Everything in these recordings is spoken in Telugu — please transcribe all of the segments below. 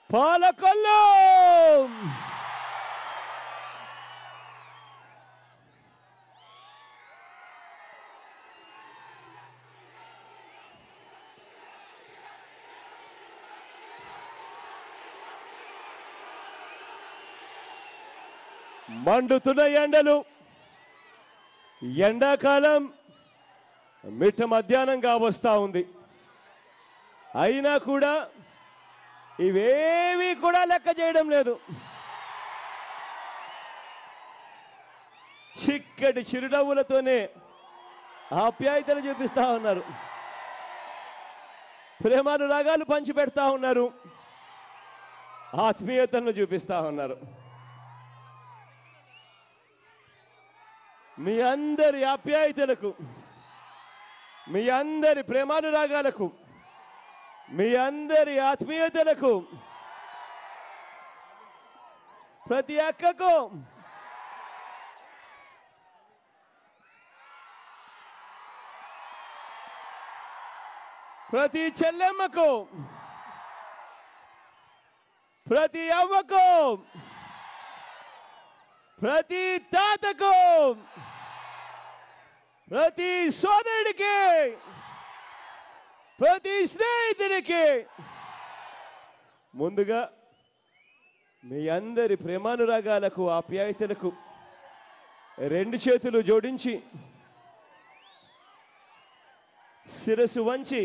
పాలకొల్లు మండుతున్న ఎండలు, ఎండాకాలం మిట్ట మధ్యాహ్నంగా వస్తూ ఉంది. అయినా కూడా ఇవేవి కూడా లెక్క చేయడం లేదు. చిక్కటి చిరునవ్వులతోనే ఆప్యాయతలు చూపిస్తూ ఉన్నారు, ప్రేమానురాగాలు పంచిపెడతా ఉన్నారు, ఆత్మీయతలను చూపిస్తూ ఉన్నారు. మీ అందరి ఆప్యాయతలకు, మీ అందరి ప్రేమానురాగాలకు, మీ అందరి ఆత్మీయతలకు, ప్రతి అక్కకు, ప్రతి చెల్లెమ్మకు, ప్రతి అవ్వకు, ప్రతి తాతకు, ప్రతి సోదరుడికి, ప్రతి స్నేహితుడికి ముందుగా మీ అందరి ప్రేమానురాగాలకు, ఆప్యాయతలకు రెండు చేతులు జోడించి శిరస్సు వంచి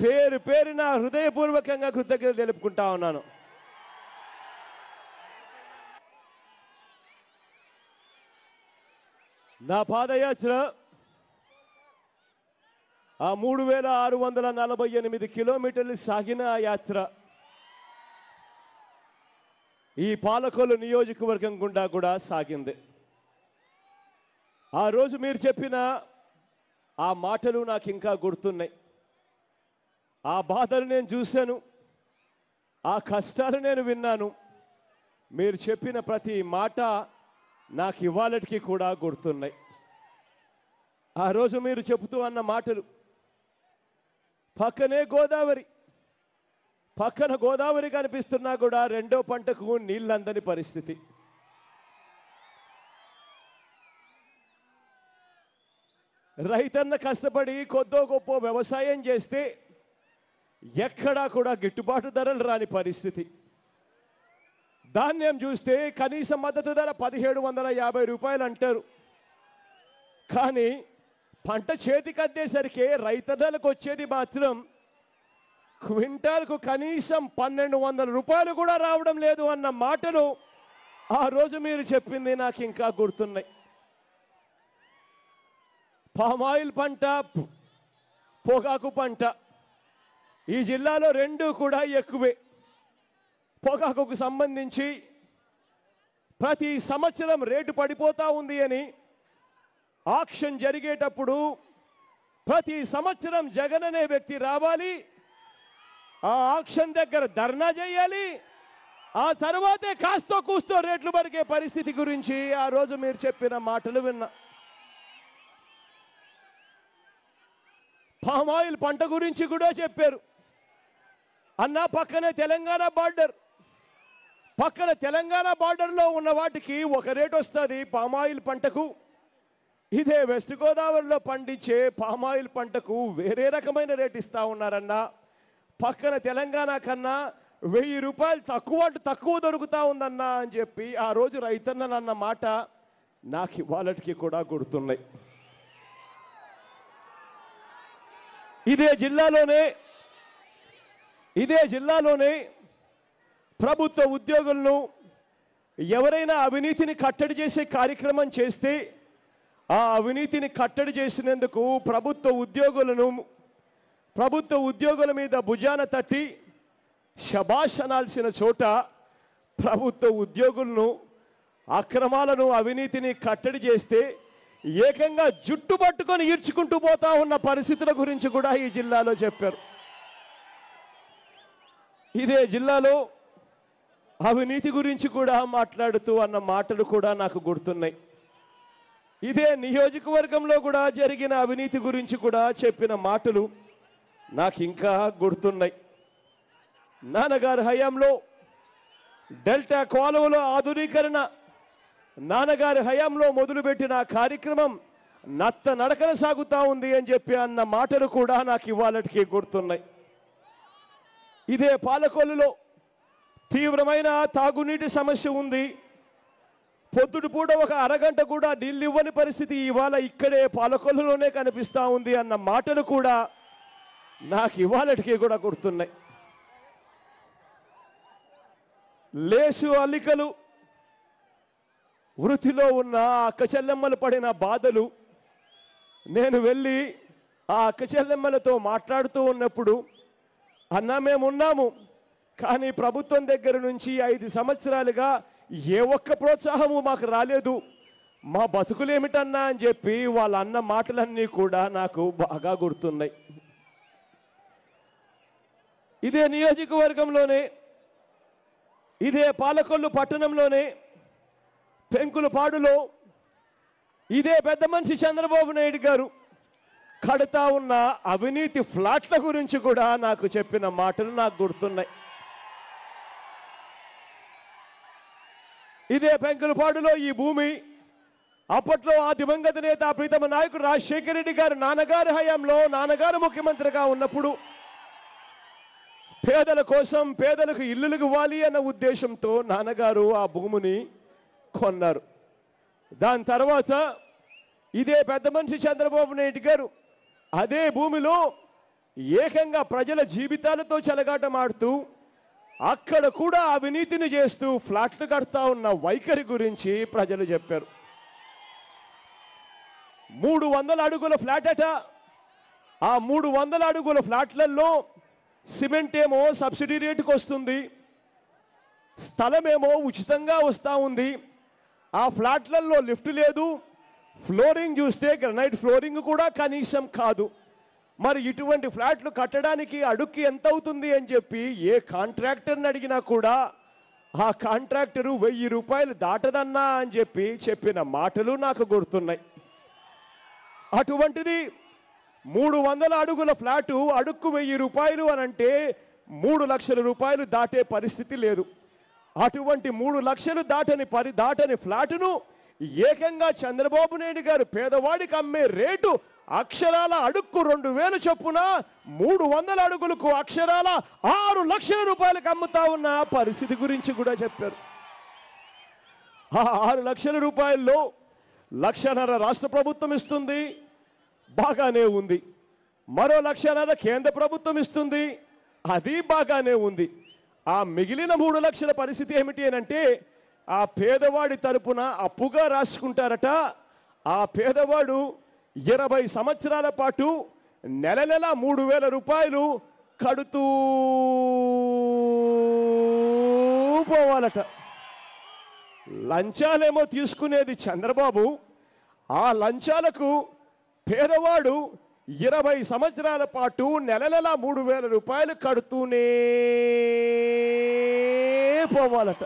పేరు పేరున హృదయపూర్వకంగా కృతజ్ఞతలు తెలుపుకుంటా ఉన్నాను. నా పాదయాత్ర ఆ 3648 కిలోమీటర్లు సాగిన ఆ యాత్ర ఈ పాలకొల్లు నియోజకవర్గం గుండా కూడా సాగింది. ఆ రోజు మీరు చెప్పిన ఆ మాటలు నాకు ఇంకా గుర్తున్నాయి. ఆ బాధలు నేను చూశాను, ఆ కష్టాలు నేను విన్నాను. మీరు చెప్పిన ప్రతి మాట నాకు ఇవాళటికి కూడా గుర్తున్నాయి. ఆ రోజు మీరు చెబుతూ అన్న మాటలు, పక్కనే గోదావరి, పక్కన గోదావరి కనిపిస్తున్నా కూడా రెండో పంటకు నీళ్ళందని పరిస్థితి. రైతన్న కష్టపడి కొద్దో గొప్ప వ్యవసాయం చేస్తే ఎక్కడా కూడా గిట్టుబాటు ధరలు రాని పరిస్థితి. ధాన్యం చూస్తే కనీస మద్దతు ధర 1750 రూపాయలు అంటారు. కానీ పంట చేతికి అందేసరికి రైతన్నలకు వచ్చేది మాత్రం క్వింటాల్కు కనీసం 1200 రూపాయలు కూడా రావడం లేదు అన్న మాటలు ఆ రోజు మీరు చెప్పింది నాకు ఇంకా గుర్తున్నాయి. పామాయిల్ పంట, పొగాకు పంట ఈ జిల్లాలో రెండు కూడా ఎక్కువే. పొగాకుకు సంబంధించి ప్రతి సంవత్సరం రేటు పడిపోతూ ఉంది అని ఆక్షన్ జరిగేటప్పుడు ప్రతి సంవత్సరం జగన్ అనే వ్యక్తి రావాలి, ఆ ఆక్షన్ దగ్గర ధర్నా చేయాలి, ఆ తర్వాతే కాస్తో కూస్తో రేట్లు పడికే పరిస్థితి గురించి ఆ రోజు మీరు చెప్పిన మాటలు విన్నా. పామాయిల్ పంట గురించి కూడా చెప్పారు. అన్నా పక్కనే తెలంగాణ బార్డర్, పక్కన తెలంగాణ బార్డర్లో ఉన్న వాటికి ఒక రేట్ వస్తుంది పామాయిల్ పంటకు, ఇదే వెస్ట్ గోదావరిలో పండించే పామాయిల్ పంటకు వేరే రకమైన రేట్ ఇస్తా ఉన్నారన్నా. పక్కన తెలంగాణ కన్నా 1000 రూపాయలు తక్కువ దొరుకుతా ఉందన్నా అని చెప్పి ఆ రోజు రైతన్నన్న మాట నాకు ఇవాళకి కూడా గుర్తున్నాయి. ఇదే జిల్లాలోనే ప్రభుత్వ ఉద్యోగులను ఎవరైనా అవినీతిని కట్టడి చేసే కార్యక్రమం చేస్తే ఆ అవినీతిని కట్టడి చేసినందుకు ప్రభుత్వ ఉద్యోగుల మీద భుజాన తట్టి శబాష్ అనాల్సిన చోట ప్రభుత్వ ఉద్యోగులను అక్రమాలను, అవినీతిని కట్టడి చేస్తే ఏకంగా జుట్టు పట్టుకొని ఈడ్చుకుంటూ పోతా ఉన్న పరిస్థితుల గురించి కూడా ఈ జిల్లాలో చెప్పారు. ఇదే జిల్లాలో అవినీతి గురించి కూడా మాట్లాడుతూ అన్న మాటలు కూడా నాకు గుర్తున్నాయి. ఇదే నియోజకవర్గంలో కూడా జరిగిన అవినీతి గురించి కూడా చెప్పిన మాటలు నాకు ఇంకా గుర్తున్నాయి. నాన్నగారి హయాంలో డెల్టా కాలువల ఆధునీకరణ నాన్నగారి హయాంలో మొదలుపెట్టిన కార్యక్రమం నత్త నడకన సాగుతా ఉంది అని చెప్పి అన్న మాటలు కూడా నాకు ఇవాళకి గుర్తున్నాయి. ఇదే పాలకొల్లులో తీవ్రమైన తాగునీటి సమస్య ఉంది. పొద్దుడు పూట ఒక అరగంట కూడా నీళ్ళు ఇవ్వని పరిస్థితి ఇవాళ ఇక్కడే పాలకొల్లులోనే కనిపిస్తూ ఉంది అన్న మాటలు కూడా నాకు ఇవాళకి కూడా గుర్తున్నాయి. లేసు అల్లికలు వృత్తిలో ఉన్న అక్క చెల్లెమ్మలు పడిన బాధలు నేను వెళ్ళి ఆ అక్క చెల్లెమ్మలతో మాట్లాడుతూ ఉన్నప్పుడు, అన్నా మేము ఉన్నాము, కానీ ప్రభుత్వం దగ్గర నుంచి 5 సంవత్సరాలుగా ఏ ఒక్క ప్రోత్సాహము మాకు రాలేదు, మా బతుకులేమిటన్నా అని చెప్పి వాళ్ళ అన్న మాటలన్నీ కూడా నాకు బాగా గుర్తున్నాయి. ఇదే నియోజకవర్గంలోనే ఇదే పాలకొల్లు పట్టణంలోనే పెంకులపాడులో ఇదే పెద్ద మనిషి చంద్రబాబు నాయుడు గారు కడతా ఉన్న అవినీతి ఫ్లాట్ల గురించి కూడా నాకు చెప్పిన మాటలు నాకు గుర్తున్నాయి. ఇదే పెంకులపాడులో ఈ భూమి అప్పట్లో ఆ దివంగత నేత ప్రీతమ నాయకుడు రాజశేఖర రెడ్డి గారు నాన్నగారి హయాంలో నాన్నగారు ముఖ్యమంత్రిగా ఉన్నప్పుడు పేదల కోసం పేదలకు ఇల్లులకు ఇవ్వాలి అన్న ఉద్దేశంతో నాన్నగారు ఆ భూమిని కొన్నారు. దాని తర్వాత ఇదే పెద్ద మనిషి చంద్రబాబు నాయుడు గారు అదే భూమిలో ఏకంగా ప్రజల జీవితాలతో చెలగాటమాడుతూ అక్కడ కూడా అవినీతిని చేస్తూ ఫ్లాట్లు కడతా ఉన్న వైఖరి గురించి ప్రజలు చెప్పారు. 300 అడుగుల ఫ్లాట్ అట. ఆ 300 అడుగుల ఫ్లాట్లలో సిమెంట్ ఏమో సబ్సిడీ రేటుకు వస్తుంది, స్థలమేమో ఉచితంగా వస్తూ ఉంది. ఆ ఫ్లాట్లలో లిఫ్ట్ లేదు, ఫ్లోరింగ్ చూస్తే గ్రనైట్ ఫ్లోరింగ్ కూడా కనీసం కాదు. మరి ఇటువంటి ఫ్లాట్లు కట్టడానికి అడుక్కి ఎంత అవుతుంది అని చెప్పి ఏ కాంట్రాక్టర్ని అడిగినా కూడా ఆ కాంట్రాక్టరు 1000 రూపాయలు దాటదన్నా అని చెప్పి చెప్పిన మాటలు నాకు గుర్తున్నాయి. అటువంటిది 300 అడుగుల ఫ్లాటు అడుక్కు 1000 రూపాయలు అని అంటే 3 లక్షల రూపాయలు దాటే పరిస్థితి లేదు. అటువంటి 3 లక్షలు దాటని ఫ్లాటును ఏకంగా చంద్రబాబు నాయుడు గారు పేదవాడికి అమ్మే రేటు అక్షరాల అడుక్కు 2000 చొప్పున 300 అడుగులకు అక్షరాల 6 లక్షల రూపాయలకు అమ్ముతా ఉన్న పరిస్థితి గురించి కూడా చెప్పారు. ఆ 6 లక్షల రూపాయల్లో 1.5 లక్షల రాష్ట్ర ప్రభుత్వం ఇస్తుంది, బాగానే ఉంది. మరో 1.5 లక్షల కేంద్ర ప్రభుత్వం ఇస్తుంది, అది బాగానే ఉంది. ఆ మిగిలిన 3 లక్షల పరిస్థితి ఏమిటి అంటే ఆ పేదవాడి తరపున అప్పుగా రాసుకుంటారట. ఆ పేదవాడు 20 సంవత్సరాల పాటు నెల 3,000 రూపాయలు కడుతూ పోవాలట. లంచాలేమో తీసుకునేది చంద్రబాబు, ఆ లంచాలకు పేదవాడు 20 సంవత్సరాల పాటు నెల 3,000 రూపాయలు కడుతూనే పోవాలట.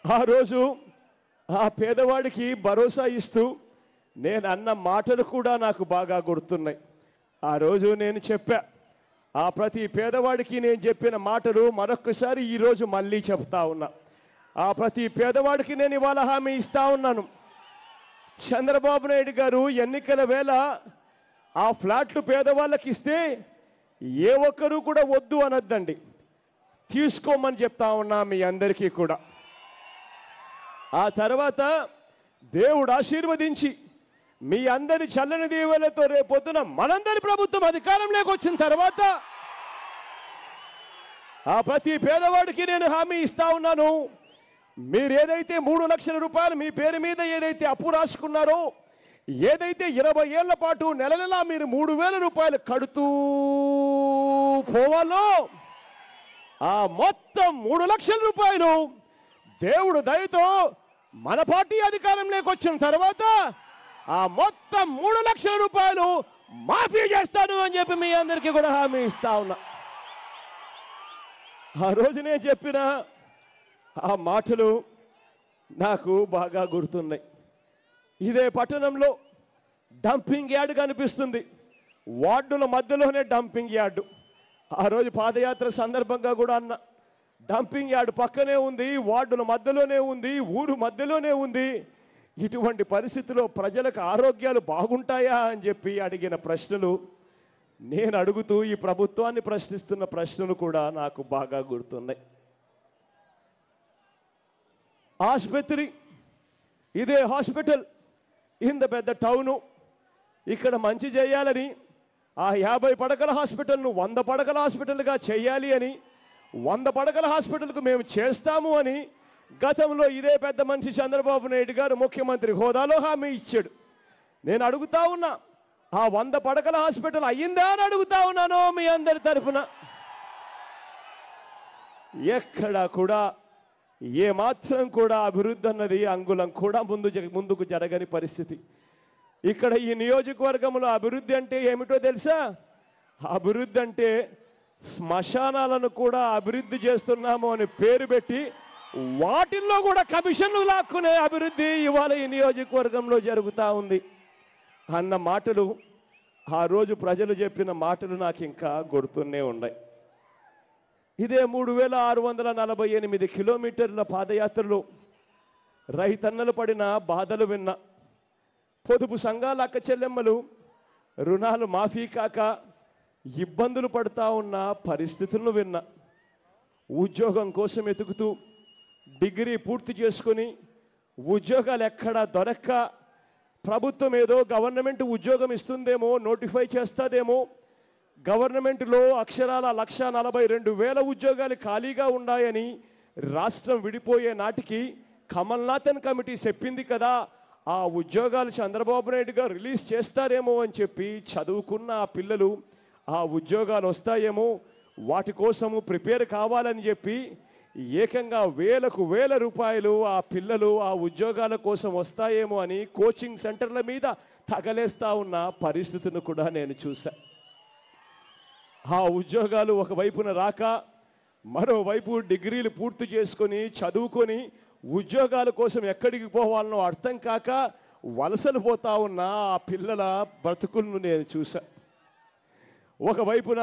ఆ రోజు ఆ పేదవాడికి భరోసా ఇస్తూ నేను అన్న మాటలు కూడా నాకు బాగా గుర్తున్నాయి. ఆ రోజు నేను చెప్పా, ఆ ప్రతి పేదవాడికి నేను చెప్పిన మాటలు మరొక్కసారి ఈరోజు మళ్ళీ చెప్తా ఉన్నా. ఆ ప్రతి పేదవాడికి నేను ఇవాళ హామీ ఇస్తా ఉన్నాను. చంద్రబాబు నాయుడు గారు ఎన్నికల వేళ ఆ ఫ్లాట్లు పేదవాళ్ళకి ఇస్తే ఏ ఒక్కరూ కూడా వద్దు అనొద్దండి, తీసుకోమని చెప్తా ఉన్నా మీ అందరికీ కూడా. ఆ తర్వాత దేవుడు ఆశీర్వదించి మీ అందరి చల్లని దీవెనలతో రేపొద్దున మనందరి ప్రభుత్వం అధికారంలోకి వచ్చిన తర్వాత ఆ ప్రతి పేదవాడికి నేను హామీ ఇస్తా ఉన్నాను. మీరు ఏదైతే 3 లక్షల రూపాయలు మీ పేరు మీద ఏదైతే అప్పు రాసుకున్నారో, ఏదైతే 20 ఏళ్ల పాటు నెల మీరు 3,000 రూపాయలు కడుతూ పోవాలో ఆ మొత్తం 3 లక్షల రూపాయలు దేవుడు దయతో మన పార్టీ అధికారంలోకి వచ్చిన తర్వాత ఆ మొత్తం 3 లక్షల రూపాయలు మాఫీ చేస్తాను అని చెప్పి మీ అందరికీ కూడా హామీ ఇస్తా ఉన్నా. ఆ రోజు నేను చెప్పిన ఆ మాటలు నాకు బాగా గుర్తున్నాయి. ఇదే పట్టణంలో డంపింగ్ యార్డ్ కనిపిస్తుంది, వార్డుల మధ్యలోనే డంపింగ్ యార్డు. ఆ రోజు పాదయాత్ర సందర్భంగా కూడా అన్న, డంపింగ్ యార్డ్ పక్కనే ఉంది, వార్డుల మధ్యలోనే ఉంది, ఊరు మధ్యలోనే ఉంది, ఇటువంటి పరిస్థితిలో ప్రజలకు ఆరోగ్యాలు బాగుంటాయా అని చెప్పి అడిగిన ప్రశ్నలు, నేను అడుగుతూ ఈ ప్రభుత్వాన్ని ప్రశ్నిస్తున్న ప్రశ్నలు కూడా నాకు బాగా గుర్తున్నాయి. ఆసుపత్రి, ఇదే హాస్పిటల్ ఇంత పెద్ద టౌను, ఇక్కడ మంచి చేయాలని ఆ 50 పడకల హాస్పిటల్ను 100 పడకల హాస్పిటల్గా చేయాలి అని, 100 పడకల హాస్పిటల్కు మేము చేస్తాము అని గతంలో ఇదే పెద్ద మనిషి చంద్రబాబు నాయుడు గారు ముఖ్యమంత్రి హోదాలో హామీ ఇచ్చాడు. నేను అడుగుతా ఉన్నా, ఆ 100 పడకల హాస్పిటల్ అయ్యిందా అని అడుగుతా ఉన్నాను మీ అందరి తరఫున. ఎక్కడా కూడా ఏమాత్రం కూడా అభివృద్ధి అన్నది అంగుళం కూడా ముందుకు జరగని పరిస్థితి. ఇక్కడ ఈ నియోజకవర్గంలో అభివృద్ధి అంటే ఏమిటో తెలుసా? అభివృద్ధి అంటే శ్మశానాలను కూడా అభివృద్ధి చేస్తున్నాము అని పేరు పెట్టి వాటిల్లో కూడా కమిషన్లు లాక్కునే అభివృద్ధి ఇవాళ ఈ నియోజకవర్గంలో జరుగుతూ ఉంది అన్న మాటలు, ఆ రోజు ప్రజలు చెప్పిన మాటలు నాకు ఇంకా గుర్తున్నే ఉన్నాయి. ఇదే 3648 కిలోమీటర్ల పాదయాత్రలో రైతన్నలు పడిన బాధలు విన్నా, పొదుపు సంఘాల అక్క చెల్లెమ్మలు రుణాలు మాఫీ కాక ఇబ్బందులు పడుతూ ఉన్న పరిస్థితులను విన్నా, ఉద్యోగం కోసం వెతుకుతూ డిగ్రీ పూర్తి చేసుకొని ఉద్యోగాలు ఎక్కడా దొరక్క ప్రభుత్వం ఏదో గవర్నమెంట్ ఉద్యోగం ఇస్తుందేమో, నోటిఫై చేస్తుందేమో, గవర్నమెంట్లో అక్షరాల 1,42,000 ఉద్యోగాలు ఖాళీగా ఉన్నాయని రాష్ట్రం విడిపోయే నాటికి కమల్నాథన్ కమిటీ చెప్పింది కదా, ఆ ఉద్యోగాలు చంద్రబాబు నాయుడు గారు రిలీజ్ చేస్తారేమో అని చెప్పి చదువుకున్న ఆ పిల్లలు ఆ ఉద్యోగాలు వస్తాయేమో వాటి కోసము ప్రిపేర్ కావాలని చెప్పి ఏకంగా వేల రూపాయలు ఆ పిల్లలు ఆ ఉద్యోగాల కోసం వస్తాయేమో అని కోచింగ్ సెంటర్ల మీద తగలేస్తా ఉన్న పరిస్థితిని కూడా నేను చూసా. ఆ ఉద్యోగాలు ఒకవైపున రాక మరోవైపు డిగ్రీలు పూర్తి చేసుకొని చదువుకొని ఉద్యోగాల కోసం ఎక్కడికి పోవాలనో అర్థం కాక వలసలు పోతా ఉన్న ఆ పిల్లల బ్రతుకులను నేను చూసా. ఒకవైపున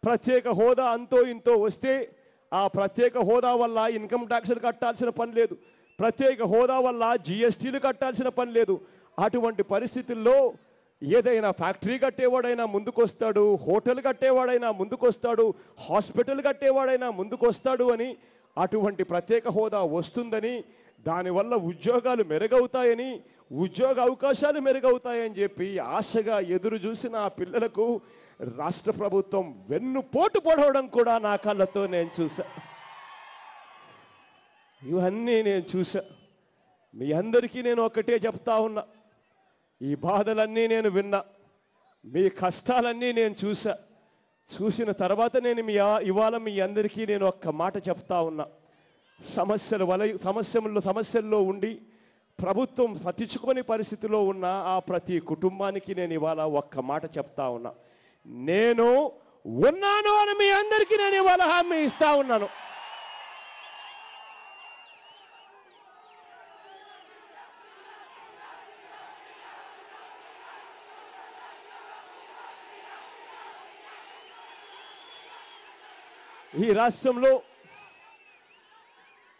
ప్రత్యేక హోదా అంతో ఇంతో వస్తే ఆ ప్రత్యేక హోదా వల్ల ఇన్కమ్ ట్యాక్స్లు కట్టాల్సిన పని లేదు, ప్రత్యేక హోదా వల్ల జిఎస్టీలు కట్టాల్సిన పని లేదు. అటువంటి పరిస్థితుల్లో ఏదైనా ఫ్యాక్టరీ కట్టేవాడైనా ముందుకొస్తాడు, హోటల్ కట్టేవాడైనా ముందుకొస్తాడు, హాస్పిటల్ కట్టేవాడైనా ముందుకొస్తాడు అని, అటువంటి ప్రత్యేక హోదా వస్తుందని, దానివల్ల ఉద్యోగాలు మెరుగవుతాయని, ఉద్యోగ అవకాశాలు మెరుగవుతాయని చెప్పి ఆశగా ఎదురు చూసిన ఆ పిల్లలకు రాష్ట్ర ప్రభుత్వం వెన్నుపోటు పొడవడం కూడా నా కళ్ళతో నేను చూసా. ఇవన్నీ నేను చూసా. మీ అందరికీ నేను ఒకటే చెప్తా ఉన్నా, ఈ బాధలన్నీ నేను విన్నా, మీ కష్టాలన్నీ నేను చూసా. చూసిన తర్వాత నేను ఇవాళ మీ అందరికీ నేను ఒక్క మాట చెప్తా ఉన్నా. సమస్యల్లో ఉండి ప్రభుత్వం పట్టించుకొని పరిస్థితిలో ఉన్న ఆ ప్రతి కుటుంబానికి నేను ఇవాళ ఒక్క మాట చెప్తా ఉన్నా, నేను ఉన్నాను అని మీ అందరికీ నేను ఇవాళ హామీ ఇస్తా ఉన్నాను. ఈ రాష్ట్రంలో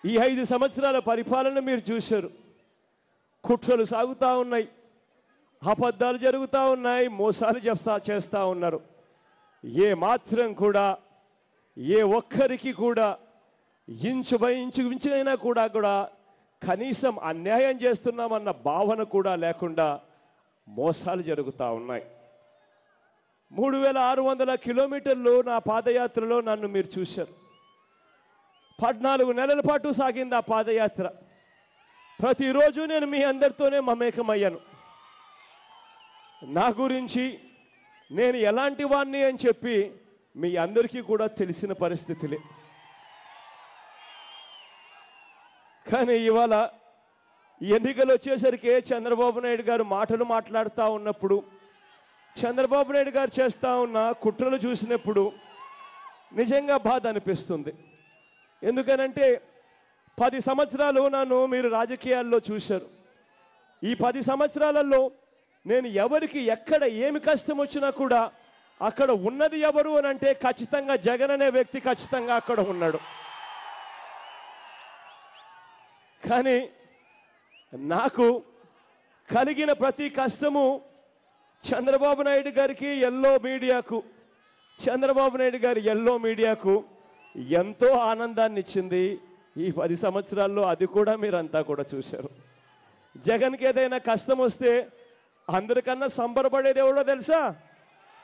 ఈ 5 సంవత్సరాల పరిపాలన మీరు చూశారు. కుట్రలు సాగుతూ ఉన్నాయి, అబద్ధాలు జరుగుతూ ఉన్నాయి, మోసాలు చేస్తూ ఉన్నారు. ఏ మాత్రం కూడా ఏ ఒక్కరికి కూడా ఇంచు బై ఇంచుమించైనా కూడా కనీసం అన్యాయం చేస్తున్నామన్న భావన కూడా లేకుండా మోసాలు జరుగుతూ ఉన్నాయి. 3600 కిలోమీటర్లు నా పాదయాత్రలో నన్ను మీరు చూశారు. 14 నెలల పాటు సాగింది ఆ పాదయాత్ర. ప్రతిరోజు నేను మీ అందరితోనే మమేకమయ్యాను. నా గురించి నేను ఎలాంటి వాణ్ణి అని చెప్పి మీ అందరికీ కూడా తెలిసిన పరిస్థితులే. కానీ ఇవాళ ఎన్నికలు వచ్చేసరికి చంద్రబాబు నాయుడు గారు మాటలు మాట్లాడుతూ ఉన్నప్పుడు, చంద్రబాబు నాయుడు గారు చేస్తూ ఉన్న కుట్రలు చూసినప్పుడు నిజంగా బాధ అనిపిస్తుంది. ఎందుకనంటే 10 సంవత్సరాలు నన్ను మీరు రాజకీయాల్లో చూశారు. ఈ 10 సంవత్సరాలలో నేను ఎవరికి ఎక్కడ ఏమి కష్టం వచ్చినా కూడా అక్కడ ఉన్నది ఎవరు అని అంటే ఖచ్చితంగా జగన్ అనే వ్యక్తి ఖచ్చితంగా అక్కడ ఉన్నాడు. కానీ నాకు కలిగిన ప్రతి కష్టము చంద్రబాబు నాయుడు గారికి ఎల్లో మీడియాకు, చంద్రబాబు నాయుడు గారి ఎల్లో మీడియాకు ఎంతో ఆనందాన్ని ఇచ్చింది. ఈ 10 సంవత్సరాల్లో అది కూడా మీరంతా కూడా చూశారు. జగన్కి ఏదైనా కష్టం వస్తే అందరికన్నా సంబరపడేది ఎవడో తెలుసా?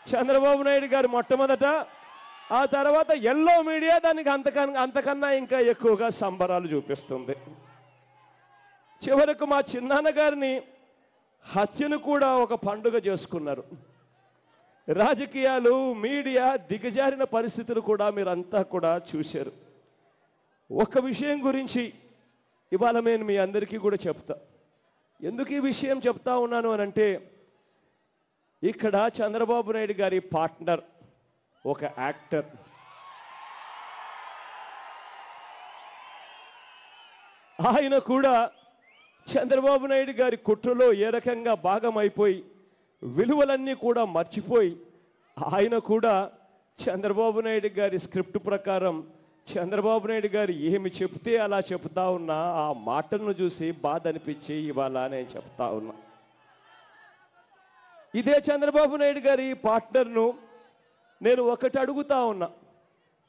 చంద్రబాబు నాయుడు గారు మొట్టమొదట, ఆ తర్వాత ఎల్లో మీడియా దానికి అంతకన్నా ఇంకా ఎక్కువగా సంబరాలు చూపిస్తుంది. చివరకు మా చిన్నాన్న గారిని హత్యను కూడా ఒక పండుగ చేసుకున్నారు. రాజకీయాలు, మీడియా దిగజారిన పరిస్థితులు కూడా మీరంతా కూడా చూశారు. ఒక విషయం గురించి ఇవాళ నేను మీ అందరికీ కూడా చెప్తా. ఎందుకు ఈ విషయం చెప్తా ఉన్నాను అని అంటే, ఇక్కడ చంద్రబాబు నాయుడు గారి పార్ట్నర్ ఒక యాక్టర్. ఆయన కూడా చంద్రబాబు నాయుడు గారి కుట్రలో ఏ రకంగా భాగమైపోయి విలువలన్నీ కూడా మర్చిపోయి ఆయన కూడా చంద్రబాబు నాయుడు గారి స్క్రిప్ట్ ప్రకారం చంద్రబాబు నాయుడు గారు ఏమి చెప్తే అలా చెప్తా ఉన్నా ఆ మాటలను చూసి బాధ అనిపించి ఇవాళ నేను చెప్తా ఉన్నా. ఇదే చంద్రబాబు నాయుడు గారి పార్ట్నర్ను నేను ఒకటి అడుగుతా ఉన్నా.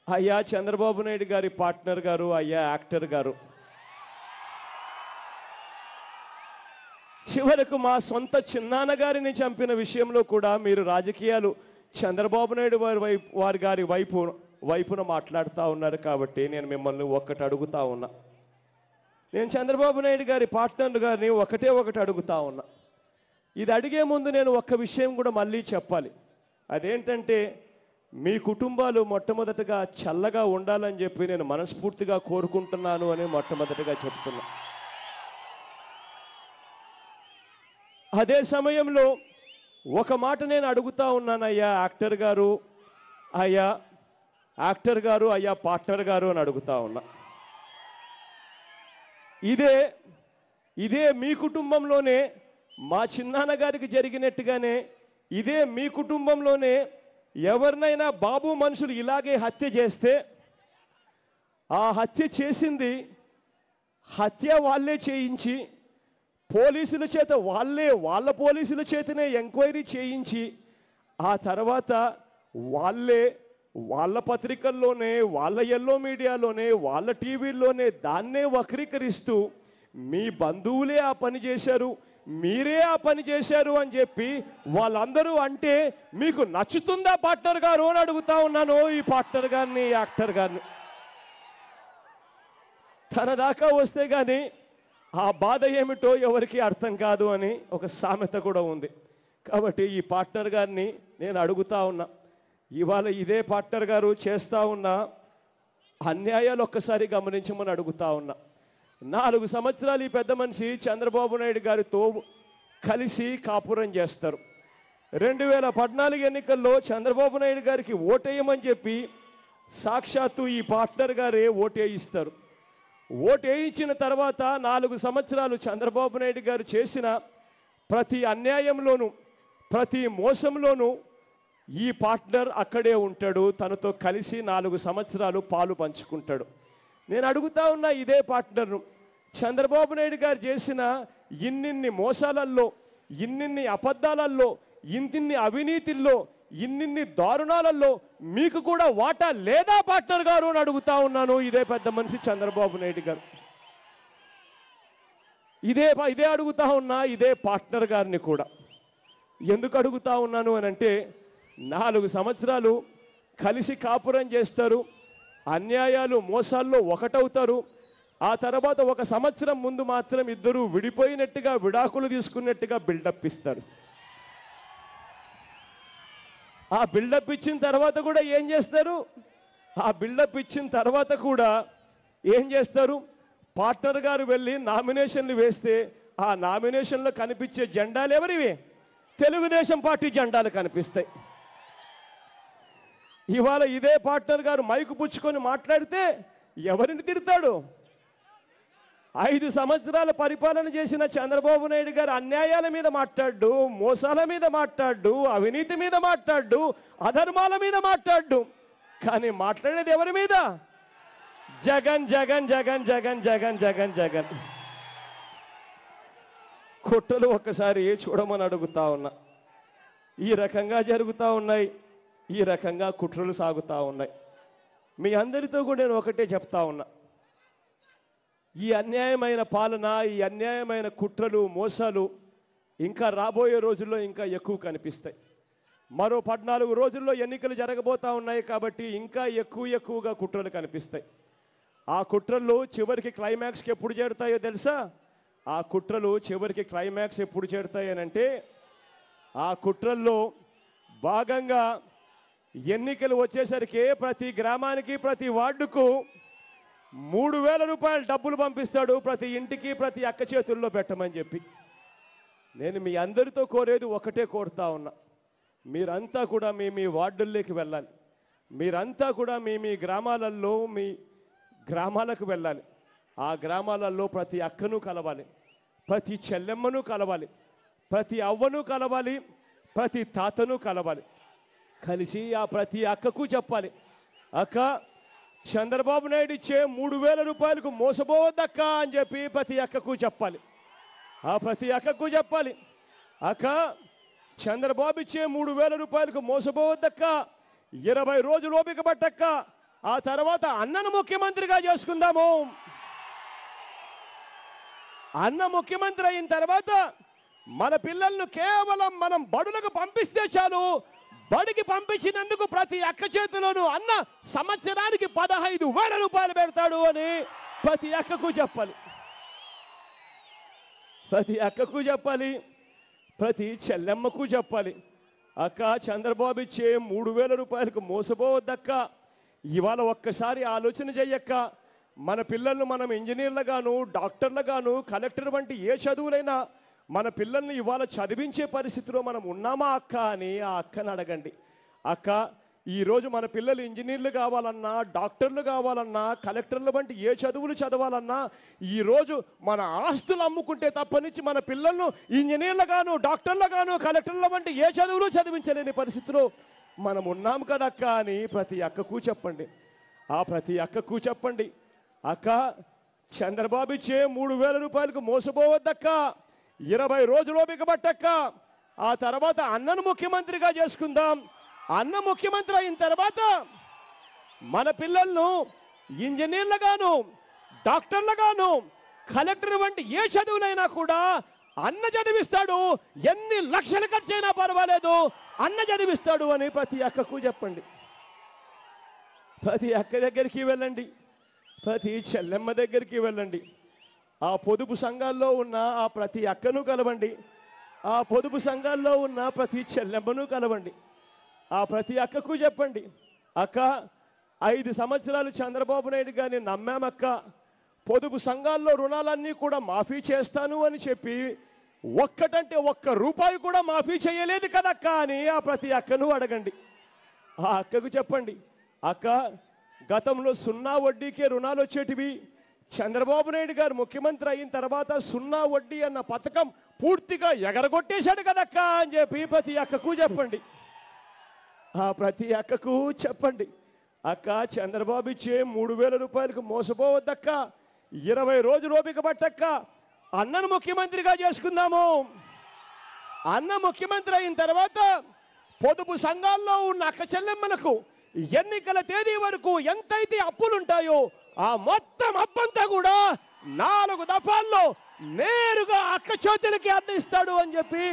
అయ్యా చంద్రబాబు నాయుడు గారి పార్ట్నర్ గారు, అయ్యా యాక్టర్ గారు, చివరకు మా సొంత చిన్నాన్న గారిని చంపిన విషయంలో కూడా మీరు రాజకీయాలు చంద్రబాబు నాయుడు వారి గారి వైపున మాట్లాడుతూ ఉన్నారు. కాబట్టి నేను మిమ్మల్ని ఒక్కటి అడుగుతా ఉన్నా. నేను చంద్రబాబు నాయుడు గారి పార్ట్నర్ గారిని ఒకటి అడుగుతా ఉన్నా. ఇది అడిగే ముందు నేను ఒక్క విషయం కూడా మళ్ళీ చెప్పాలి. అదేంటంటే, మీ కుటుంబాలు మొట్టమొదటగా చల్లగా ఉండాలని చెప్పి నేను మనస్ఫూర్తిగా కోరుకుంటున్నాను అని మొట్టమొదటిగా చెప్తున్నా. అదే సమయంలో ఒక మాట నేను అడుగుతా ఉన్నాను. అయ్యా యాక్టర్ గారు, అయ్యా యాక్టర్ గారు, అయ్యా పార్ట్నర్ గారు అని అడుగుతా ఉన్నా. ఇదే మీ కుటుంబంలోనే మా చిన్నాన్న గారికి జరిగినట్టుగానే ఇదే మీ కుటుంబంలోనే ఎవరినైనా బాబు మనుషులు ఇలాగే హత్య చేస్తే ఆ హత్య చేసింది హత్య వాళ్ళే చేయించి పోలీసుల చేత వాళ్ళ పోలీసుల చేతనే ఎంక్వైరీ చేయించి ఆ తర్వాత వాళ్ళ పత్రికల్లోనే, వాళ్ళ ఎల్లో మీడియాలోనే, వాళ్ళ టీవీల్లోనే దాన్నే వక్రీకరిస్తూ మీ బంధువులే ఆ పని చేశారు, మీరే ఆ పని చేశారు అని చెప్పి వాళ్ళందరూ అంటే మీకు నచ్చుతుందా పార్ట్నర్ గారు అని అడుగుతా ఉన్నాను. ఈ పార్ట్నర్ గారిని, యాక్టర్ గారిని. తన దాకా వస్తే కానీ ఆ బాధ ఏమిటో ఎవరికి అర్థం కాదు అని ఒక సామెత కూడా ఉంది. కాబట్టి ఈ పార్ట్నర్ గారిని నేను అడుగుతా ఉన్నా. ఇవాళ ఇదే పార్ట్నర్ గారు చేస్తూ ఉన్న అన్యాయాలు ఒక్కసారి గమనించమని అడుగుతా ఉన్నా. 4 సంవత్సరాలు ఈ పెద్ద మనిషి చంద్రబాబు నాయుడు గారితో కలిసి కాపురం చేస్తారు. 2014 ఎన్నికల్లో చంద్రబాబు నాయుడు గారికి ఓటేయమని చెప్పి సాక్షాత్తు ఈ పార్ట్నర్ గారే ఓటేయిస్తారు. ఓటేయించిన తర్వాత 4 సంవత్సరాలు చంద్రబాబు నాయుడు గారు చేసిన ప్రతి అన్యాయంలోనూ, ప్రతి మోసంలోనూ ఈ పార్ట్నర్ అక్కడే ఉంటాడు. తనతో కలిసి 4 సంవత్సరాలు పాలు పంచుకుంటాడు. నేను అడుగుతా ఉన్నా ఇదే పార్ట్నర్ను, చంద్రబాబు నాయుడు గారు చేసిన ఇన్నిన్ని మోసాలల్లో, ఇన్నిన్ని అబద్ధాలల్లో, ఇన్నిన్ని అవినీతిల్లో, ఇన్నిన్ని దారుణాలలో మీకు కూడా వాటా లేదా పార్ట్నర్ గారు అని అడుగుతా ఉన్నాను. ఇదే పెద్ద మనిషి చంద్రబాబు నాయుడు గారు. ఇదే అడుగుతా ఉన్నా ఇదే పార్ట్నర్ గారిని కూడా. ఎందుకు అడుగుతా ఉన్నాను అని అంటే, 4 సంవత్సరాలు కలిసి కాపురం చేస్తారు, అన్యాయాలు మోసాల్లో ఒకటవుతారు. ఆ తర్వాత 1 సంవత్సరం ముందు మాత్రం ఇద్దరు విడిపోయినట్టుగా, విడాకులు తీసుకున్నట్టుగా బిల్డప్ ఇస్తారు. ఆ బిల్డప్ ఇచ్చిన తర్వాత కూడా ఏం చేస్తారు? ఆ బిల్డప్ ఇచ్చిన తర్వాత కూడా ఏం చేస్తారు? పార్ట్నర్ గారు వెళ్ళి నామినేషన్లు వేస్తే ఆ నామినేషన్లో కనిపించే జెండాలు ఎవరివి? తెలుగుదేశం పార్టీ జెండాలు కనిపిస్తాయి. ఇవాళ ఇదే పార్ట్నర్ గారు మైకు పుచ్చుకొని మాట్లాడితే ఎవరిని తిడతాడు? 5 సంవత్సరాల పరిపాలన చేసిన చంద్రబాబు నాయుడు గారు అన్యాయాల మీద మాట్లాడు, మోసాల మీద మాట్లాడు, అవినీతి మీద మాట్లాడు, అధర్మాల మీద మాట్లాడు. కానీ మాట్లాడేది ఎవరి మీద? జగన్ జగన్ జగన్ జగన్ జగన్ జగన్ జగన్. కుట్రలు ఒక్కసారి చూడమని అడుగుతా ఉన్నా. ఈ రకంగా జరుగుతూ ఉన్నాయి, ఈ రకంగా కుట్రలు సాగుతూ ఉన్నాయి. మీ అందరితో కూడా నేను ఒకటే చెప్తా ఉన్నా, ఈ అన్యాయమైన పాలన, ఈ అన్యాయమైన కుట్రలు, మోసాలు ఇంకా రాబోయే రోజుల్లో ఇంకా ఎక్కువ కనిపిస్తాయి. మరో 14 రోజుల్లో ఎన్నికలు జరగబోతూ ఉన్నాయి కాబట్టి ఇంకా ఎక్కువగా కుట్రలు కనిపిస్తాయి. ఆ కుట్రలు చివరికి క్లైమాక్స్కి ఎప్పుడు చేరుతాయో తెలుసా? ఆ కుట్రలు చివరికి క్లైమాక్స్ ఎప్పుడు చేరుతాయనంటే, ఆ కుట్రల్లో భాగంగా ఎన్నికలు వచ్చేసరికి ప్రతి గ్రామానికి, ప్రతి వార్డుకు 3,000 రూపాయలు డబ్బులు పంపిస్తాడు, ప్రతి ఇంటికి, ప్రతి అక్క చేతుల్లో పెట్టమని చెప్పి. నేను మీ అందరితో కోరేది ఒకటే కోరుతా ఉన్నా, మీరంతా కూడా మీ వార్డుల్లోకి వెళ్ళాలి. మీరంతా కూడా మీ గ్రామాలలో మీ గ్రామాలకు వెళ్ళాలి. ఆ గ్రామాలలో ప్రతి అక్కను కలవాలి, ప్రతి చెల్లెమ్మను కలవాలి, ప్రతి అవ్వను కలవాలి, ప్రతి తాతను కలవాలి. కలిసి ఆ ప్రతి అక్కకు చెప్పాలి, అక్క చంద్రబాబు నాయుడు ఇచ్చే 3,000 రూపాయలకు మోసపోవద్దక్క అని చెప్పి ప్రతి అక్కకు చెప్పాలి. ఆ ప్రతి అక్కకు చెప్పాలి, అక్క చంద్రబాబు ఇచ్చే 3,000 రూపాయలకు మోసపోవద్దక్క, 20 రోజులు ఓపిక పట్టక్క, ఆ తర్వాత అన్నను ముఖ్యమంత్రిగా చేసుకుందాము. అన్న ముఖ్యమంత్రి అయిన తర్వాత మన పిల్లలను కేవలం మనం బడులకు పంపిస్తే చాలు, బడికి పంపించినందుకు ప్రతి అక్క చేతిలోనూ అన్న సంవత్సరానికి 15,000 రూపాయలు పెడతాడు అని ప్రతి అక్కకు చెప్పాలి. ప్రతి అక్కకు చెప్పాలి, ప్రతి చెల్లెమ్మకు చెప్పాలి, అక్క చంద్రబాబు ఇచ్చే 3,000 రూపాయలకు మోసపోవద్దక్క. ఇవాళ ఒక్కసారి ఆలోచన చెయ్యక్క, మన పిల్లలను మనం ఇంజనీర్లుగాను, డాక్టర్లుగాను, కలెక్టర్ వంటి ఏ చదువులైనా మన పిల్లల్ని ఇవాళ చదివించే పరిస్థితిలో మనం ఉన్నామా అక్క అని ఆ అక్కని అడగండి. అక్క ఈరోజు మన పిల్లలు ఇంజనీర్లు కావాలన్నా, డాక్టర్లు కావాలన్నా, కలెక్టర్లు వంటి ఏ చదువులు చదవాలన్నా ఈరోజు మన ఆస్తులు అమ్ముకుంటే తప్పనిచ్చి మన పిల్లలను ఇంజనీర్లుగాను, డాక్టర్లుగాను, కలెక్టర్ల వంటి ఏ చదువులు చదివించలేని పరిస్థితిలో మనం ఉన్నాం కదక్క అని ప్రతి అక్కకు చెప్పండి. ఆ ప్రతి అక్కకు చెప్పండి, అక్క చంద్రబాబు ఇచ్చే 3,000 రూపాయలకు మోసపోవద్దక్క, 20 రోజులు ఓపిక పట్టక్క, ఆ తర్వాత అన్నను ముఖ్యమంత్రిగా చేసుకుందాం. అన్న ముఖ్యమంత్రి అయిన తర్వాత మన పిల్లలను ఇంజనీర్లుగాను, డాక్టర్లుగాను, కలెక్టర్ వంటి ఏ చదువులైనా కూడా అన్న చదివిస్తాడు, ఎన్ని లక్షలు ఖర్చైనా పర్వాలేదు అన్న చదివిస్తాడు అని ప్రతి అక్కకు చెప్పండి. ప్రతి అక్క దగ్గరికి వెళ్ళండి, ప్రతి చెల్లెమ్మ దగ్గరికి వెళ్ళండి, ఆ పొదుపు సంఘాల్లో ఉన్న ఆ ప్రతి అక్కను కలవండి, ఆ పొదుపు సంఘాల్లో ఉన్న ప్రతి చెల్లెమ్మను కలవండి. ఆ ప్రతి అక్కకు చెప్పండి, అక్క 5 సంవత్సరాలు చంద్రబాబు నాయుడు గారిని నమ్మామక్క, పొదుపు సంఘాల్లో రుణాలన్నీ కూడా మాఫీ చేస్తాను అని చెప్పి ఒక్కటంటే ఒక్క రూపాయి కూడా మాఫీ చేయలేదు కదక్క అని ఆ ప్రతి అక్కను అడగండి. ఆ అక్కకు చెప్పండి, అక్క గతంలో 0 వడ్డీకే రుణాలు వచ్చేటివి, చంద్రబాబు నాయుడు గారు ముఖ్యమంత్రి అయిన తర్వాత 0 వడ్డీ అన్న పథకం పూర్తిగా ఎగరగొట్టేశాడు కదక్క అని చెప్పి ప్రతి అక్కకు చెప్పండి. ఆ ప్రతి అక్కకు చెప్పండి, అక్క చంద్రబాబు ఇచ్చే 3,000 రూపాయలకు మోసపోవద్దక్క, 20 రోజులు ఓపిక పట్టక్క, అన్నను ముఖ్యమంత్రిగా చేసుకుందాము. అన్న ముఖ్యమంత్రి అయిన తర్వాత పొదుపు సంఘాల్లో ఉన్న అక్క చెల్లెమ్మలకు ఎన్నికల తేదీ వరకు ఎంతైతే అప్పులుంటాయో ఆ మొత్తం అప్పంతా కూడా 4 దఫాల్లో నేరుగా అక్క చేతులకి అందిస్తాడు అని చెప్పి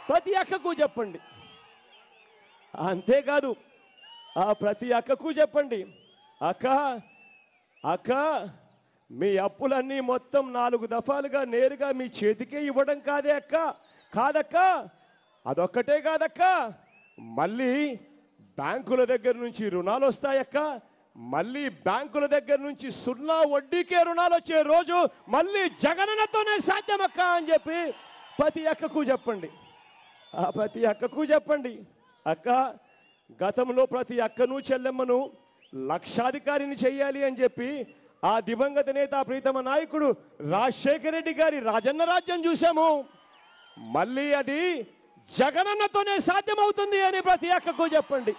ప్రతి అక్కకు చెప్పండి. అంతేకాదు ఆ ప్రతి అక్కకు చెప్పండి, అక్క అక్క మీ అప్పులన్నీ మొత్తం 4 దఫాలుగా నేరుగా మీ చేతికే ఇవ్వడం కాదక్క, అదొక్కటే కాదక్క, మళ్ళీ బ్యాంకుల దగ్గర నుంచి రుణాలు వస్తాయక్క, మళ్ళీ బ్యాంకుల దగ్గర నుంచి 0 వడ్డీకే రుణాలు వచ్చే రోజు మళ్ళీ జగనన్నతోనే సాధ్యమక్క అని చెప్పి ప్రతి అక్కకు చెప్పండి. ఆ ప్రతి అక్కకు చెప్పండి, అక్క గతంలో ప్రతి అక్కను చెల్లెమ్మను లక్షాధికారిని చెయ్యాలి అని చెప్పి ఆ దివంగత నేత ప్రీతమ నాయకుడు రాజశేఖర రెడ్డి గారి రాజన్న రాజ్యం చూశాము. మళ్ళీ అది జగనన్నతోనే సాధ్యమవుతుంది అని ప్రతి అక్కకు చెప్పండి.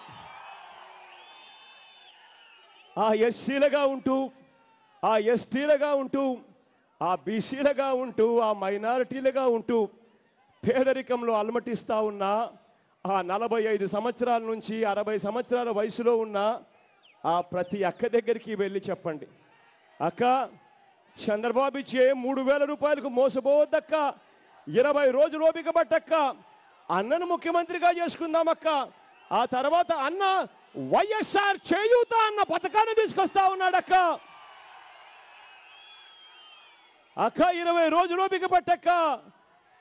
ఆ ఎస్సీలుగా ఉంటూ, ఆ ఎస్టీలుగా ఉంటూ, ఆ బీసీలుగా ఉంటూ, ఆ మైనారిటీలుగా ఉంటూ పేదరికంలో అలమటిస్తూ ఉన్న ఆ 45 సంవత్సరాల నుంచి 60 సంవత్సరాల వయసులో ఉన్న ఆ ప్రతి అక్క దగ్గరికి వెళ్ళి చెప్పండి, అక్క చంద్రబాబు ఇచ్చే 3,000 రూపాయలకు మోసపోవద్దక్క, 20 రోజులు ఓపిక పట్టక్క, అన్నను ముఖ్యమంత్రిగా చేసుకుందామక్క, ఆ తర్వాత అన్న వైఎస్ఆర్ చేయూత అన్న పథకాన్ని తీసుకొస్తా ఉన్నాడక్క. అక్క 20 రోజులు ఓపిక పట్టక్క,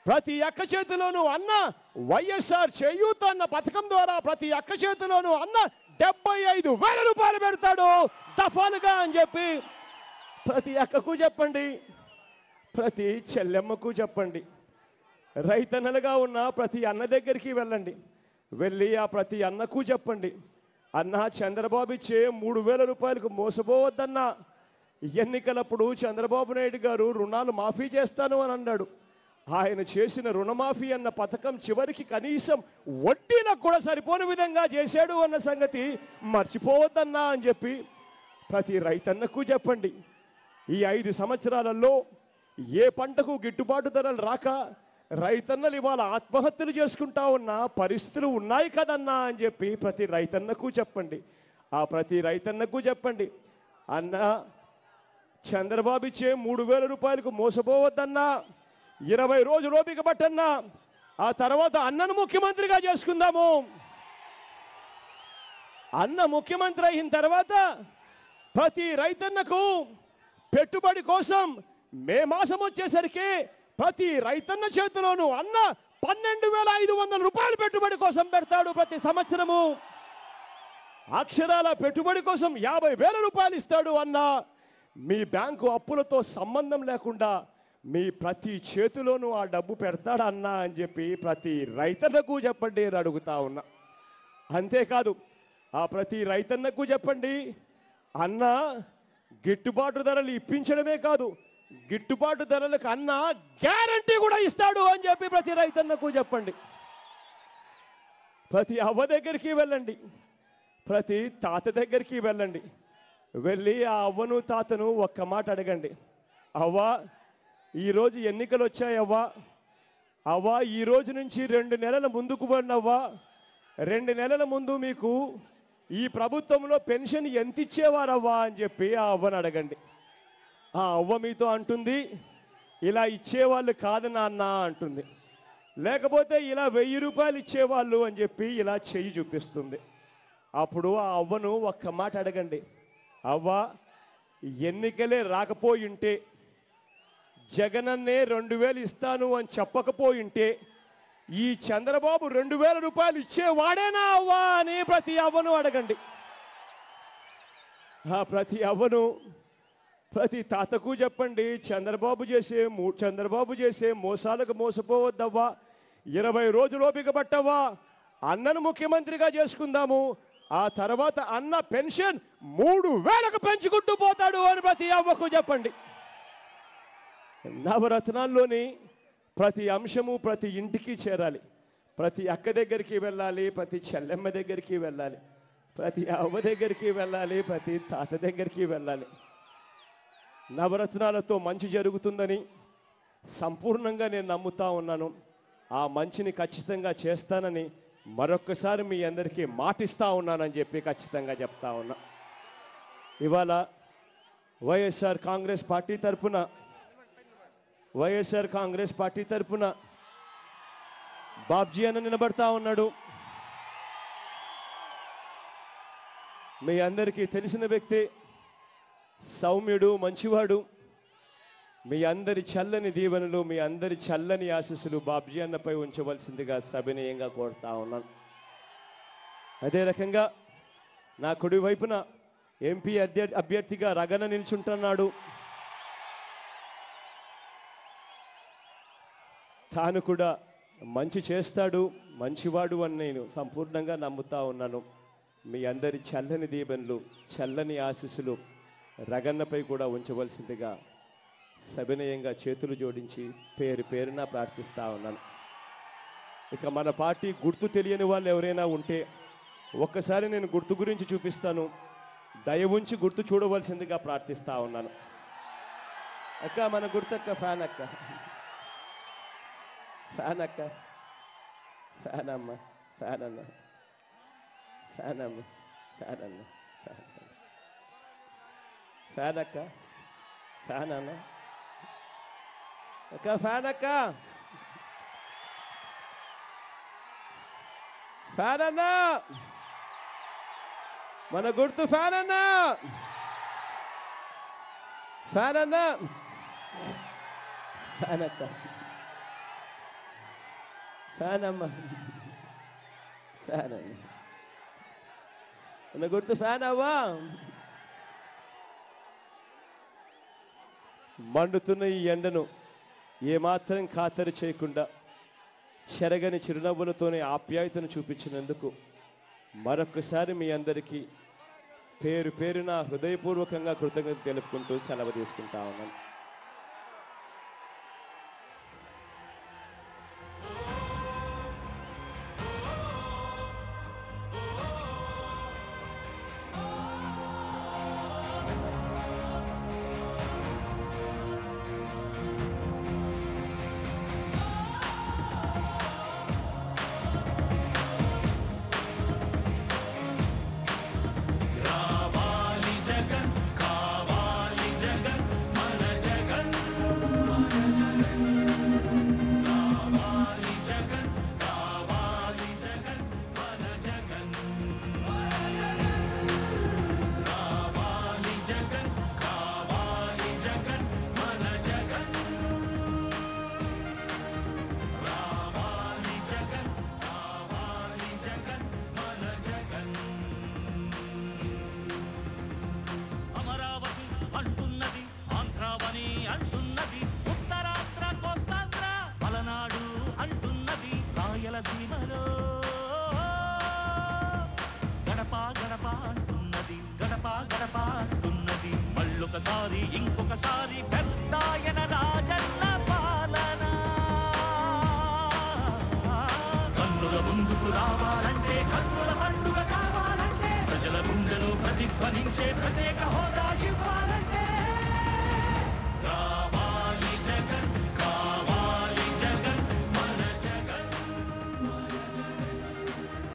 ప్రతి అక్క చేతిలోనూ అన్న వైఎస్ఆర్ చేయూత అన్న పథకం ద్వారా ప్రతి అక్క చేతిలోనూ అన్న 75,000 రూపాయలు పెడతాడు దఫాలుగా అని చెప్పి ప్రతి అక్కకు చెప్పండి, ప్రతి చెల్లెమ్మకు చెప్పండి. రైతన్నలుగా ఉన్న ప్రతి అన్న దగ్గరికి వెళ్ళండి, వెళ్ళి ఆ ప్రతి అన్నకు చెప్పండి, అన్న చంద్రబాబు ఇచ్చే 3,000 రూపాయలకు మోసపోవద్దన్నా. ఎన్నికలప్పుడు చంద్రబాబు నాయుడు గారు రుణాలు మాఫీ చేస్తాను అని అన్నాడు. ఆయన చేసిన రుణమాఫీ అన్న పథకం చివరికి కనీసం వడ్డీలకు కూడా సరిపోని విధంగా చేశాడు అన్న సంగతి మర్చిపోవద్దన్నా అని చెప్పి ప్రతి రైతన్నకు చెప్పండి. ఈ 5 సంవత్సరాలలో ఏ పంటకు గిట్టుబాటు ధరలు రాక రైతన్నలు ఇవాళ ఆత్మహత్యలు చేసుకుంటా ఉన్న పరిస్థితులు ఉన్నాయి కదన్నా అని చెప్పి ప్రతి రైతన్నకు చెప్పండి. ఆ ప్రతి రైతన్నకు చెప్పండి, అన్న చంద్రబాబు ఇచ్చే 3,000 రూపాయలకు మోసపోవద్దన్నా, 20 రోజులు ఓపిక పట్టన్నా, ఆ తర్వాత అన్నను ముఖ్యమంత్రిగా చేసుకుందాము. అన్న ముఖ్యమంత్రి అయిన తర్వాత ప్రతి రైతన్నకు పెట్టుబడి కోసం మే మాసం వచ్చేసరికి ప్రతి రైతన్న చేతిలోనూ అన్న 12,500 రూపాయలు పెట్టుబడి కోసం పెడతాడు ప్రతి సంవత్సరము. అక్షరాల పెట్టుబడి కోసం 50,000 రూపాయలు ఇస్తాడు అన్న. మీ బ్యాంకు అప్పులతో సంబంధం లేకుండా మీ ప్రతి చేతిలోనూ ఆ డబ్బు పెడతాడు అన్న అని చెప్పి ప్రతి రైతన్నకు చెప్పండి అని అడుగుతా ఉన్నా. అంతేకాదు ఆ ప్రతి రైతన్నకు చెప్పండి, అన్న గిట్టుబాటు ధరలు ఇప్పించడమే కాదు, గిట్టుబాటు ధరలకు అన్న గ్యారంటీ కూడా ఇస్తాడు అని చెప్పి ప్రతి రైతన్నకు చెప్పండి. ప్రతి అవ్వ దగ్గరికి వెళ్ళండి, ప్రతి తాత దగ్గరికి వెళ్ళండి, వెళ్ళి ఆ అవ్వను తాతను ఒక్క మాట అడగండి, అవ్వా ఈరోజు ఎన్నికలు వచ్చాయవ్వా, అవ్వా ఈ రోజు నుంచి 2 నెలల ముందుకు పడినవ్వా, 2 నెలల ముందు మీకు ఈ ప్రభుత్వంలో పెన్షన్ ఎంత ఇచ్చేవారవ్వా అని చెప్పి ఆ అవ్వను అడగండి. ఆ అవ్వ మీతో అంటుంది, ఇలా ఇచ్చేవాళ్ళు కాదు నాన్న అంటుంది, లేకపోతే ఇలా 1000 రూపాయలు ఇచ్చేవాళ్ళు అని చెప్పి ఇలా చెయ్యి చూపిస్తుంది. అప్పుడు ఆ అవ్వను ఒక్క మాట అడగండి, అవ్వ ఎన్నికలే రాకపోయింటే, జగనన్నే 2,000 ఇస్తాను అని చెప్పకపోయింటే ఈ చంద్రబాబు 2,000 రూపాయలు ఇచ్చేవాడేనా అవ్వా అని ప్రతి అవ్వను అడగండి. ఆ ప్రతి అవ్వను ప్రతి తాతకు చెప్పండి, చంద్రబాబు చేసే మోసాలకు మోసపోవద్దవ్వా, 20 రోజులు ఓపిక పట్టవ్వా, అన్నను ముఖ్యమంత్రిగా చేసుకుందాము, ఆ తర్వాత అన్న పెన్షన్ 3,000కు పెంచుకుంటూ పోతాడు అని ప్రతి అవ్వకు చెప్పండి. నవరత్నాల్లోని ప్రతి అంశము ప్రతి ఇంటికి చేరాలి, ప్రతి అక్క దగ్గరికి వెళ్ళాలి, ప్రతి చెల్లెమ్మ దగ్గరికి వెళ్ళాలి, ప్రతి అవ్వ దగ్గరికి వెళ్ళాలి, ప్రతి తాత దగ్గరికి వెళ్ళాలి. నవరత్నాలతో మంచి జరుగుతుందని సంపూర్ణంగా నేను నమ్ముతా ఉన్నాను. ఆ మంచిని ఖచ్చితంగా చేస్తానని మరొక్కసారి మీ అందరికీ మాటిస్తా ఉన్నానని చెప్పి ఖచ్చితంగా చెప్తా ఉన్నా. ఇవాళ వైఎస్ఆర్ కాంగ్రెస్ పార్టీ తరఫున బాబ్జీ అన్న నిలబడతా ఉన్నాడు. మీ అందరికీ తెలిసిన వ్యక్తి, సౌమ్యుడు, మంచివాడు. మీ అందరి చల్లని దీవెనలు, మీ అందరి చల్లని ఆశీస్సులు బాబ్జీ అన్నపై ఉంచవలసిందిగా సవినయంగా కోరుతా ఉన్నాను. అదే రకంగా నా కుడి వైపున ఎంపీ అభ్యర్థిగా రగన నిల్చుంటున్నాడు. తాను కూడా మంచి చేస్తాడు, మంచివాడు అని నేను సంపూర్ణంగా నమ్ముతా ఉన్నాను. మీ అందరి చల్లని దీవెనలు, చల్లని ఆశీస్సులు రగన్నపై కూడా ఉంచవలసిందిగా సవినయంగా చేతులు జోడించి పేరు పేరున ప్రార్థిస్తా ఉన్నాను. ఇక మన పార్టీ గుర్తు తెలియని వాళ్ళు ఎవరైనా ఉంటే ఒక్కసారి నేను గుర్తు గురించి చూపిస్తాను, దయ ఉంచి గుర్తు చూడవలసిందిగా ప్రార్థిస్తా ఉన్నాను. అక్క మన గుర్తక్క, ఫ్యాన్ అక్క, ఫ్యాన్ అక్క, ఫ్యాన్ అమ్మ, ఫ్యాన్ అన్న, ఫ్యాన్ అమ్మ, ఫ్యాన్ అన్న, ఫ్యాన్ అక్క, ఫ్యాన్ అన్న అక్క, ఫ్యాన్ అక్క, ఫ్యాన్ అన్న, మన గుర్తు ఫ్యాన్ అన్న, ఫ్యాన్ అన్న, ఫ్యాన్ అక్క, ఫ్యాన్ అమ్మ, ఫ్యాన్ అన్న, మన గుర్తు ఫ్యాన్ అవ్వా. మండుతున్న ఈ ఎండను ఏమాత్రం ఖాతరు చేయకుండా చెరగని చిరునవ్వులతోనే ఆప్యాయతను చూపించినందుకు మరొకసారి మీ అందరికీ పేరు పేరున హృదయపూర్వకంగా కృతజ్ఞత తెలుపుకుంటూ సెలవు తీసుకుంటా ఉన్నాను. మళ్ళొకసారి ఇంకొకసారి పెద్దాయన రాజన్న పాలన. కన్నుల ముందుకు రావాలంటే, కన్నుల పండుగ కావాలంటే, ప్రజల గుండెలో ప్రతిధ్వనించే ప్రత్యేక హోదా ఇవ్వాలంటే